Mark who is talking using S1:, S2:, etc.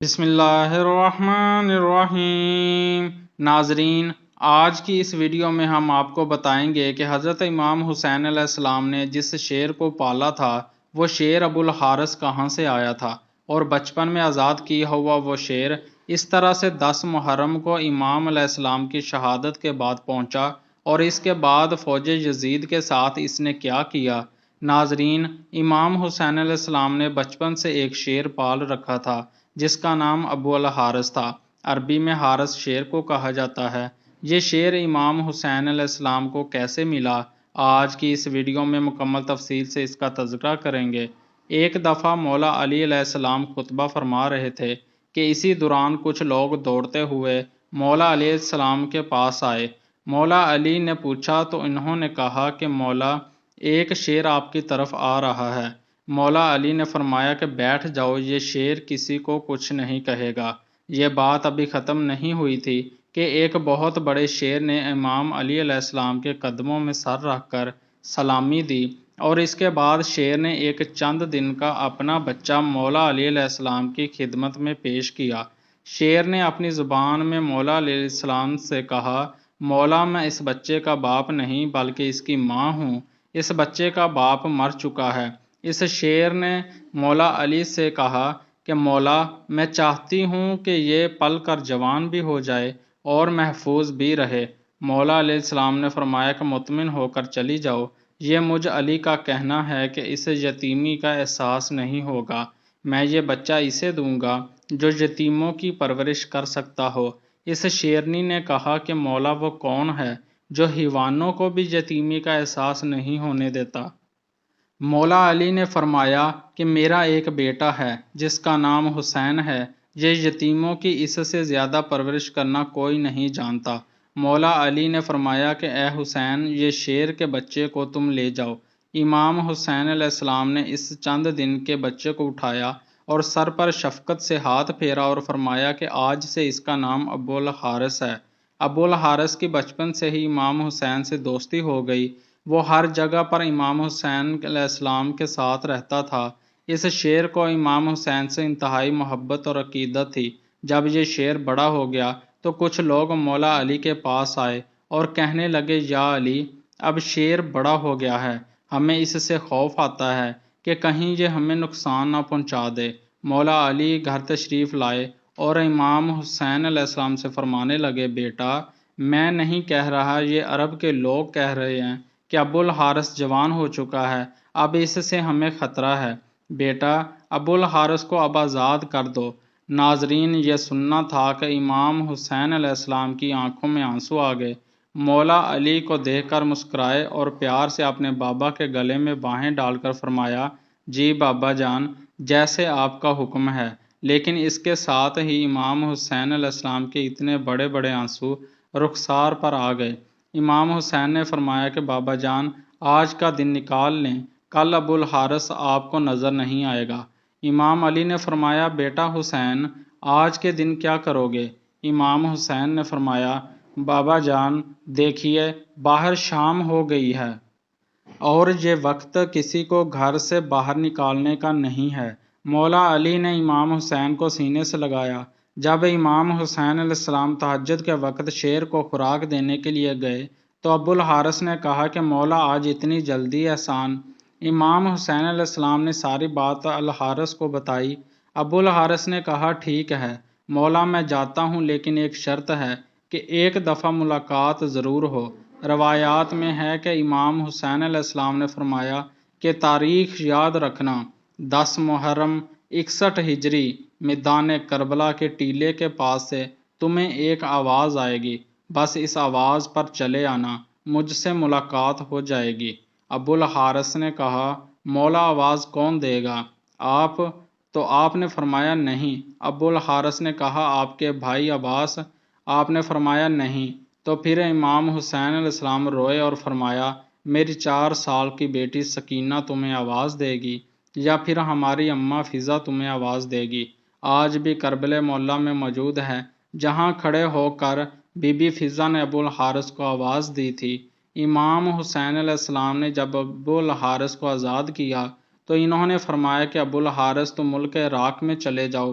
S1: بسم اللہ الرحمن الرحیم۔ ناظرین، آج کی اس ویڈیو میں ہم آپ کو بتائیں گے کہ حضرت امام حسین علیہ السلام نے جس شیر کو پالا تھا وہ شیر ابو الحارث کہاں سے آیا تھا، اور بچپن میں آزاد کیا ہوا وہ شیر اس طرح سے 10 محرم کو امام علیہ السلام کی شہادت کے بعد پہنچا، اور اس کے بعد فوج یزید کے ساتھ اس نے کیا کیا۔ ناظرین، امام حسین علیہ السلام نے بچپن سے ایک شیر پال رکھا تھا جس کا نام ابو الحارث تھا۔ عربی میں حارث شیر کو کہا جاتا ہے۔ یہ شیر امام حسین علیہ السلام کو کیسے ملا، آج کی اس ویڈیو میں مکمل تفصیل سے اس کا تذکرہ کریں گے۔ ایک دفعہ مولا علی علیہ السلام خطبہ فرما رہے تھے کہ اسی دوران کچھ لوگ دوڑتے ہوئے مولا علیہ السلام کے پاس آئے۔ مولا علی نے پوچھا تو انہوں نے کہا کہ مولا، ایک شیر آپ کی طرف آ رہا ہے۔ مولا علی نے فرمایا کہ بیٹھ جاؤ، یہ شیر کسی کو کچھ نہیں کہے گا۔ یہ بات ابھی ختم نہیں ہوئی تھی کہ ایک بہت بڑے شیر نے امام علی علیہ السلام کے قدموں میں سر رکھ کر سلامی دی، اور اس کے بعد شیر نے ایک چند دن کا اپنا بچہ مولا علی علیہ السلام کی خدمت میں پیش کیا۔ شیر نے اپنی زبان میں مولا علیہ السلام سے کہا، مولا، میں اس بچے کا باپ نہیں بلکہ اس کی ماں ہوں۔ اس بچے کا باپ مر چکا ہے۔ اس شیر نے مولا علی سے کہا کہ مولا، میں چاہتی ہوں کہ یہ پل کر جوان بھی ہو جائے اور محفوظ بھی رہے۔ مولا علیہ السلام نے فرمایا کہ مطمئن ہو کر چلی جاؤ، یہ مجھ علی کا کہنا ہے کہ اسے یتیمی کا احساس نہیں ہوگا۔ میں یہ بچہ اسے دوں گا جو یتیموں کی پرورش کر سکتا ہو۔ اس شیرنی نے کہا کہ مولا، وہ کون ہے جو حیوانوں کو بھی یتیمی کا احساس نہیں ہونے دیتا؟ مولا علی نے فرمایا کہ میرا ایک بیٹا ہے جس کا نام حسین ہے، یہ یتیموں کی اس سے زیادہ پرورش کرنا کوئی نہیں جانتا۔ مولا علی نے فرمایا کہ اے حسین، یہ شیر کے بچے کو تم لے جاؤ۔ امام حسین علیہ السلام نے اس چند دن کے بچے کو اٹھایا اور سر پر شفقت سے ہاتھ پھیرا اور فرمایا کہ آج سے اس کا نام ابو الحارث ہے۔ ابو الحارث کی بچپن سے ہی امام حسین سے دوستی ہو گئی، وہ ہر جگہ پر امام حسین علیہ السلام کے ساتھ رہتا تھا۔ اس شیر کو امام حسین سے انتہائی محبت اور عقیدت تھی۔ جب یہ شیر بڑا ہو گیا تو کچھ لوگ مولا علی کے پاس آئے اور کہنے لگے، یا علی، اب شیر بڑا ہو گیا ہے، ہمیں اس سے خوف آتا ہے کہ کہیں یہ ہمیں نقصان نہ پہنچا دے۔ مولا علی گھر تشریف لائے اور امام حسین علیہ السلام سے فرمانے لگے، بیٹا، میں نہیں کہہ رہا، یہ عرب کے لوگ کہہ رہے ہیں کہ ابو الحارث جوان ہو چکا ہے، اب اس سے ہمیں خطرہ ہے۔ بیٹا، ابو الحارث کو اب آزاد کر دو۔ ناظرین، یہ سننا تھا کہ امام حسین علیہ السلام کی آنکھوں میں آنسو آ گئے۔ مولا علی کو دیکھ کر مسکرائے اور پیار سے اپنے بابا کے گلے میں باہیں ڈال کر فرمایا، جی بابا جان، جیسے آپ کا حکم ہے۔ لیکن اس کے ساتھ ہی امام حسین علیہ السلام کے اتنے بڑے بڑے آنسو رخسار پر آ گئے۔ امام حسین نے فرمایا کہ بابا جان، آج کا دن نکال لیں، کل ابو الحارث آپ کو نظر نہیں آئے گا۔ امام علی نے فرمایا، بیٹا حسین، آج کے دن کیا کرو گے؟ امام حسین نے فرمایا، بابا جان، دیکھیے، باہر شام ہو گئی ہے اور یہ وقت کسی کو گھر سے باہر نکالنے کا نہیں ہے۔ مولا علی نے امام حسین کو سینے سے لگایا۔ جب امام حسین علیہ السلام تہجد کے وقت شیر کو خوراک دینے کے لیے گئے تو ابو الحارث نے کہا کہ مولا، آج اتنی جلدی احسان؟ امام حسین علیہ السلام نے ساری بات الحارث کو بتائی۔ ابو الحارث نے کہا، ٹھیک ہے مولا، میں جاتا ہوں، لیکن ایک شرط ہے کہ ایک دفعہ ملاقات ضرور ہو۔ روایات میں ہے کہ امام حسین علیہ السلام نے فرمایا کہ تاریخ یاد رکھنا، 10 محرم 61 ہجری، میدان کربلا کے ٹیلے کے پاس سے تمہیں ایک آواز آئے گی، بس اس آواز پر چلے آنا، مجھ سے ملاقات ہو جائے گی۔ ابو الحارث نے کہا، مولا، آواز کون دے گا؟ آپ؟ تو آپ نے فرمایا، نہیں۔ ابو الحارث نے کہا، آپ کے بھائی عباس؟ آپ نے فرمایا، نہیں۔ تو پھر امام حسین علیہ السلام روئے اور فرمایا، میری 4 سال کی بیٹی سکینہ تمہیں آواز دے گی، یا پھر ہماری اماں فضا تمہیں آواز دے گی۔ آج بھی کربلا معلیٰ میں موجود ہے، جہاں کھڑے ہو کر بی بی فضا نے ابو الحارث کو آواز دی تھی۔ امام حسین علیہ السلام نے جب ابو الحارث کو آزاد کیا تو انہوں نے فرمایا کہ ابو الحارث، تم ملک عراق میں چلے جاؤ،